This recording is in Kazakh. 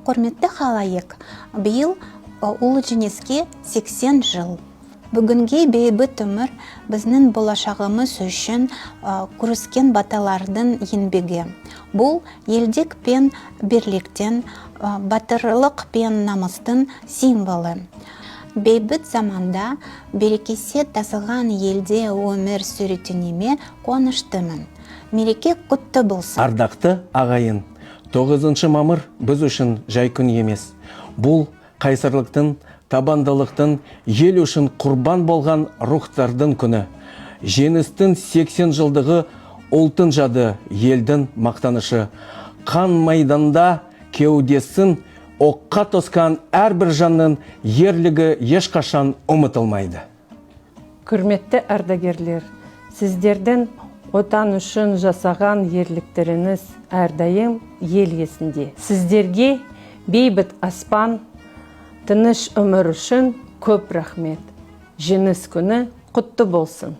Құрметті халайық, биыл Улы жеңеске 80 жыл. Бүгінге бейбіт өмір біздің болашағымыз үшін күрескен баталардың еңбегі. Бұл елдік пен бірліктен, батырлық пен намыстың символы. Бейбіт заманда берекесі тасыған елде өмір сүретінеме қуаныштымын. Мереке құтты болсын. Ардақты ағайын, 9 мамыр біз үшін жай күн емес. Бұл қайсарлықтың, табандылықтың, ел үшін құрбан болған рухтардың күні. Жеңістің 80 жылдығы ұлтын жады елдің мақтанышы. Қан майданда кеудесін оққа тосқан әрбір жанның ерлігі ешқашан ұмытылмайды. Құрметті ардагерлер, сіздердің отан үшін жасаған ерліктеріңіз әрдайым ел есінде. Сіздерге бейбіт аспан, тыныш өмір үшін көп рахмет. Жеңіс күні құтты болсын.